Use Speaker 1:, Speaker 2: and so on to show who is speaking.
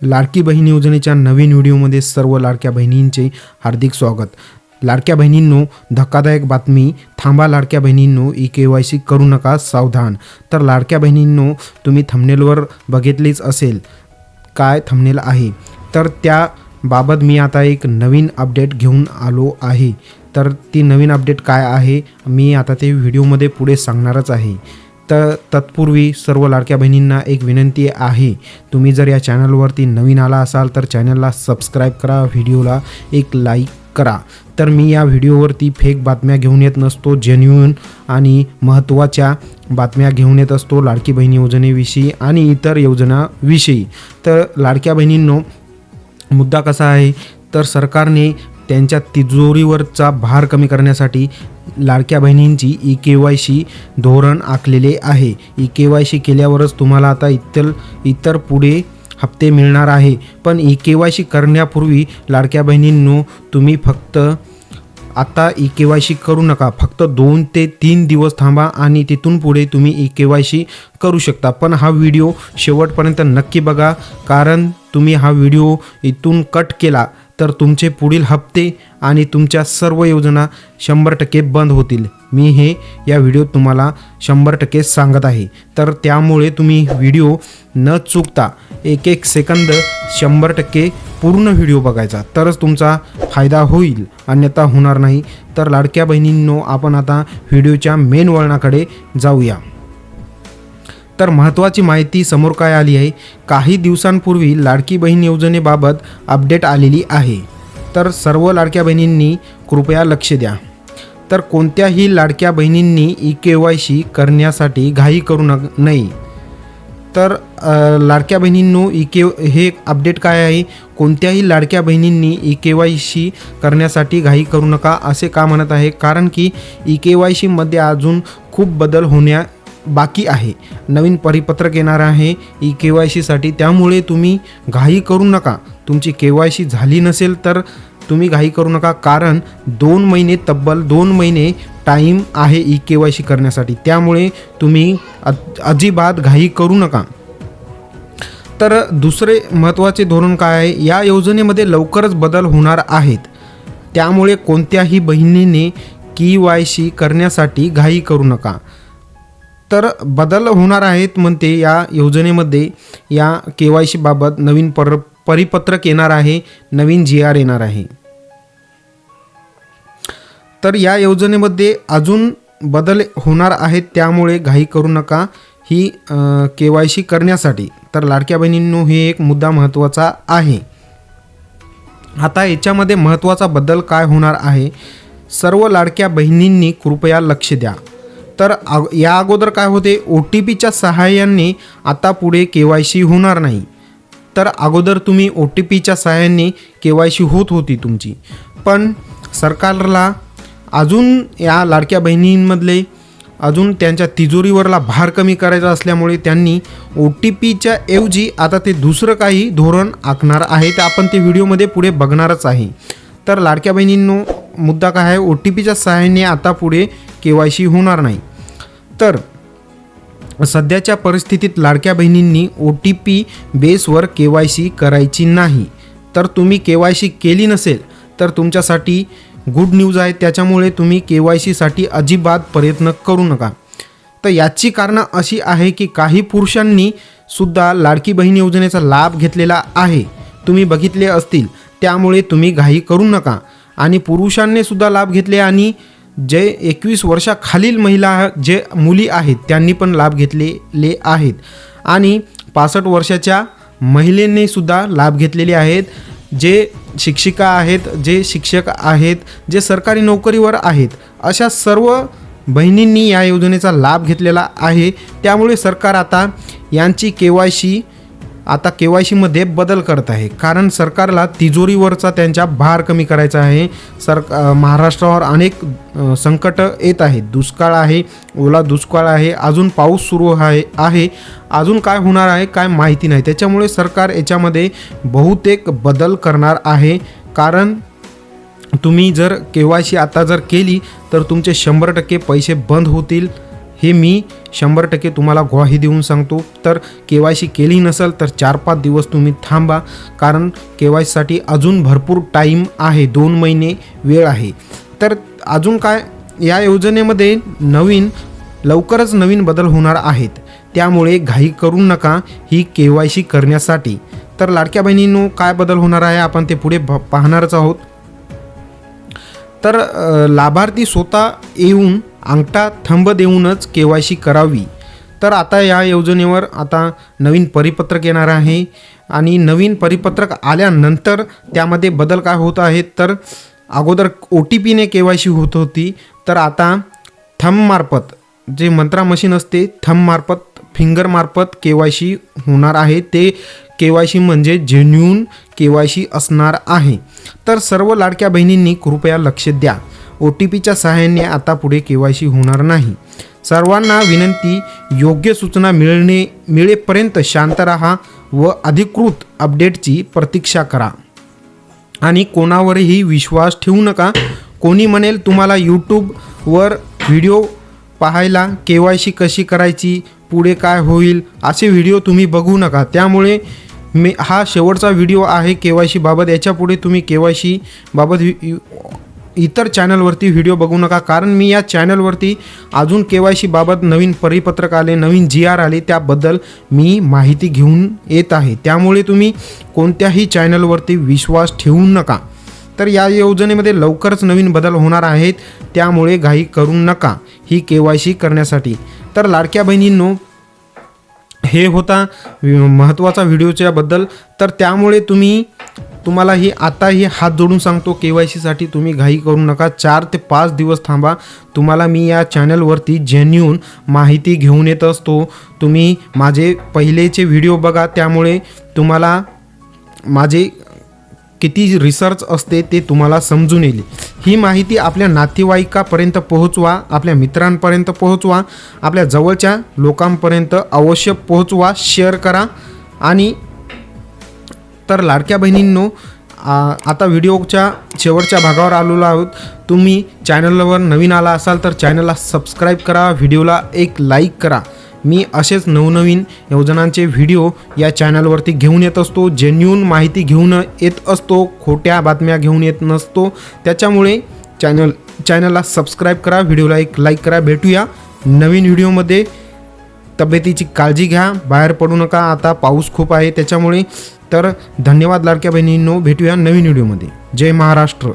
Speaker 1: लाडकी बहीण योजनेच्या नवीन व्हिडिओमध्ये सर्व लाडक्या बहिणींचे हार्दिक स्वागत। लाडक्या बहिणींनो, धक्कादायक बातमी, थांबा लाडक्या बहिणींनो, KYC करू नका, सावधान। तर लाडक्या बहिणींनो, तुम्ही थंबनेलवर बघितलेच असेल काय थंबनेल आहे, तर त्या बाबत मी आता एक नवीन अपडेट घेऊन आलो आहे। तर ती नवीन अपडेट काय आहे मी आता ते व्हिडिओमध्ये पुढे सांगणारच आहे। तर तत्पूर्वी सर्व लाडक्या बहिणींना एक विनंती आहे, तुम्ही जर या चॅनलवरती नवीन आला असाल तर चॅनलला सबस्क्राईब करा, व्हिडिओला एक लाईक करा। तर मी या व्हिडिओवरती फेक बातम्या घेऊन येत नसतो, जेन्युइन आणि महत्त्वाच्या बातम्या घेऊन येत असतो लाडकी बहीण योजनेविषयी आणि इतर योजनाविषयी। तर लाडक्या बहिणींनो, मुद्दा कसा आहे, तर सरकारने त्यांच्या तिजोरीवरचा भार कमी करण्यासाठी लाडक्या बहिणींची KYC धोरण आखलेले आहे। KYC केल्यावरच तुम्हाला आता इतर पुढे हप्ते मिळणार आहे। पण KYC करण्यापूर्वी लाडक्या बहिणींनो, तुम्ही फक्त आता KYC करू नका, फक्त 2 ते 3 दिवस थांबा आणि तिथून पुढे तुम्ही KYC करू शकता। पण हा व्हिडिओ शेवटपर्यंत नक्की बघा, कारण तुम्ही हा व्हिडिओ इथून कट केला तर तुमचे पुढील हप्ते आणि तुमच्या सर्व योजना 100% बंद होतील। मी हे या व्हिडिओत तुम्हाला 100% सांगत आहे। तर त्यामुळे तुम्ही व्हिडिओ न चुकता एक सेकंद 100% पूर्ण व्हिडिओ बघायचा, तरच तुमचा फायदा होईल, अन्यथा होणार नाही। तर लाडक्या बहिणींनो, आपण आता व्हिडिओच्या मेन वळणाकडे जाऊया। तर महत्त्वाची माहिती समोर काय आली आहे, काही दिवसांपूर्वी लाडकी बहीण योजनेबाबत अपडेट आलेली आहे। तर सर्व लाडक्या बहिणींनी कृपया लक्ष द्या। तर कोणत्याही लाडक्या बहिणींनी KYC करण्यासाठी घाई करू नये। तर लाडक्या बहिणींनो, हे अपडेट काय आहे, कोणत्याही लाडक्या बहिणींनी KYC करण्यासाठी घाई करू नका असे का म्हणत आहे, कारण की KYC मध्ये अजून खूप बदल होण्या बाकी आहे। नवीन परिपत्रक येणार आहे KYC साठी, त्यामुळे तुम्ही घाई करू नका। तुमची KYC झाली नसेल तर तुम्ही घाई करू नका, कारण 2 महिने, तब्बल 2 महिने टाईम आहे KYC करण्यासाठी, त्यामुळे तुम्ही अजिबात घाई करू नका। तर दुसरे महत्त्वाचे धोरण काय आहे, या योजनेमध्ये लवकरच बदल होणार आहेत, त्यामुळे कोणत्याही बहिणीने KYC करण्यासाठी घाई करू नका। तर बदल होणार आहेत म्हणते या योजनेमध्ये, या KYC बाबत नवीन परिपत्रक येणार आहे, नवीन GR येणार आहे। तर या योजनेमध्ये अजून बदल होणार आहेत, त्यामुळे घाई करू नका ही KYC करण्यासाठी। तर लाडक्या बहिणींनो, हे एक मुद्दा महत्त्वाचा आहे। आता याच्यामध्ये महत्त्वाचा बदल काय होणार आहे, सर्व लाडक्या बहिणींनी कृपया लक्ष द्या। तर या अगोदर काय होते, OTPच्या सहाय्याने आता पुढे KYC होणार नाही। तर अगोदर तुम्ही OTPच्या सहाय्याने KYC होत होती तुमची, पण सरकारला अजून या लाडक्या बहिणींमधले अजून त्यांच्या तिजोरीवरला भार कमी करायचा असल्यामुळे त्यांनी OTPच्या ऐवजी आता ते दुसरं काही धोरण आखणार आहे, ते आपण ते व्हिडिओमध्ये पुढे बघणारच आहे। तर लाडक्या बहिणींनो, मुद्दा काय आहे, OTPच्या सहाय्याने आता पुढे KYC होणार नाही। तर सध्याच्या परिस्थितीत लाडक्या बहिणींनी OTP बेसवर KYC करायची नाही। तर तुम्ही KYC केली नसेल तर तुमच्यासाठी गुड न्यूज आहे, त्याच्यामुळे तुम्ही KYC साठी अजिबात प्रयत्न करू नका। तर याची कारणं अशी आहे की काही पुरुषांनी सुद्धा लाडकी बहीण योजनेचा लाभ घेतलेला आहे, तुम्ही बघितले असतील, त्यामुळे तुम्ही घाई करू नका। आणि पुरुषांनी सुद्धा लाभ घेतले आणि जे 21 वर्षाखालील जे मुली आहेत त्यांनी पण लाभ घेतलेले आहेत, आणि 65 वर्षाच्या महिलेने सुद्धा लाभ घेतलेले आहेत, जे शिक्षिका आहेत, जे शिक्षक आहेत, जे सरकारी नोकरीवर आहेत, अशा सर्व बहिणींनी या योजनेचा लाभ घेतलेला आहे। त्यामुळे सरकार आता यांची KYC मध्ये बदल करत आहे, कारण सरकारला तिजोरीवरचा त्यांच्या भार कमी करायचा आहे। महाराष्ट्रावर अनेक संकट येत आहेत, दुष्काळ आहे, ओला दुष्काळ आहे, अजून पाऊस सुरू आहे, अजून काय होणार आहे काय माहिती नाही, त्याच्यामुळे सरकार याच्यामध्ये बहुतेक बदल करणार आहे। कारण तुम्ही जर KYC आता जर केली तर तुमचे 100% पैसे बंद होतील, हे मी 100% तुम्हाला ग्वाही देऊन सांगतो. तर KYC केली नसेल तर 4-5 दिवस तुम्ही थांबा, कारण KYC साठी अजून भरपूर टाईम आहे, 2 महिने वेळ आहे. तर अजून काय, या योजनेमध्ये लवकरच नवीन बदल होणार आहेत, त्यामुळे घाई करू नका ही KYC करण्यासाठी. तर लाडक्या बहिणींनो, काय बदल होणार आहे आपण ते पुढे पाहणारच आहोत. तर लाभार्थी स्वतः येऊन अंगठा थंब देऊनच KYC करावी. तर आता या योजनेवर आता नवीन परिपत्रक येणार आहे आणि नवीन परिपत्रक आल्यानंतर त्यामध्ये बदल काय होत आहेत, तर अगोदर OTPने KYC होत होती, तर आता थंबमार्फत, जे मंत्रा मशीन असते थंबमार्फत, फिंगरमार्फत KYC होणार आहे. ते KYC म्हणजे जेन्युइन KYC असणार आहे. तर सर्व लाडक्या बहिणींनी कृपया लक्ष द्या, OTPच्या सहाय्याने आता पुढे KYC होणार नाही. सर्वांना विनंती, योग्य सूचना मिळेपर्यंत शांत राहा व अधिकृत अपडेटची प्रतीक्षा करा आणि कोणावरही विश्वास ठेवू नका. कोणी म्हणेल तुम्हाला यूट्यूबवर व्हिडिओ पाहायला KYC कशी करायची, पुढे काय होईल, असे व्हिडिओ तुम्ही बघू नका. त्यामुळे हा शेवटचा व्हिडिओ आहे KYC बाबत. याच्यापुढे तुम्ही KYC बाबत इतर चॅनलवरती व्हिडिओ बघू नका, कारण मी या चॅनलवरती अजून KYC बाबत नवीन परिपत्रक आले, नवीन GR आले, त्याबद्दल मी माहिती घेऊन येत आहे. त्यामुळे तुम्ही कोणत्याही चॅनलवरती विश्वास ठेवू नका. तर या योजनेमध्ये लवकरच नवीन बदल होणार आहेत, त्यामुळे घाई करू नका ही KYC करण्यासाठी. तर लाडक्या बहिणींनो, हे होता महत्त्वाचा व्हिडिओच्या बद्दल. तर त्यामुळे तुम्हालाही आताही हात जोडून सांगतो, KYC साठी तुम्ही घाई करू नका. 4 ते 5 दिवस थांबा. तुम्हाला मी या चॅनलवरती जेन्युइन माहिती घेऊन येत असतो. तुम्ही माझे पहिलेचे व्हिडिओ बघा, त्यामुळे तुम्हाला माझे किती रिसर्च असते ते तुम्हाला समजून येईल. ही माहिती आपल्या नातेवाईकापर्यंत पोहोचवा, आपल्या मित्रांपर्यंत पोहोचवा, आपल्या जवळच्या लोकांपर्यंत अवश्य पोहोचवा, शेअर करा. आणि तर लाडक्या बहिणींनो, आता व्हिडिओच्या शेवटच्या भागावर आलेलो आहोत. तुम्ही चॅनलवर नवीन आला असाल तर चॅनलला सबस्क्राईब करा, व्हिडिओला एक लाईक करा. मी असेच नवनवीन योजनांचे व्हिडिओ या चॅनलवरती घेऊन येत असतो, जेन्युइन माहिती घेऊन येत असतो, खोट्या बातम्या घेऊन येत नसतो. त्याच्यामुळे चॅनलला सबस्क्राईब करा, व्हिडिओला एक लाईक करा. भेटूया नवीन व्हिडिओमध्ये. तब्येतीची काळजी घ्या, बाहेर पडू नका, आता पाऊस खूप आहे त्याच्यामुळे. तर धन्यवाद लाडक्या बहिणींनो, भेटूया नवीन व्हिडिओमध्ये. जय महाराष्ट्र.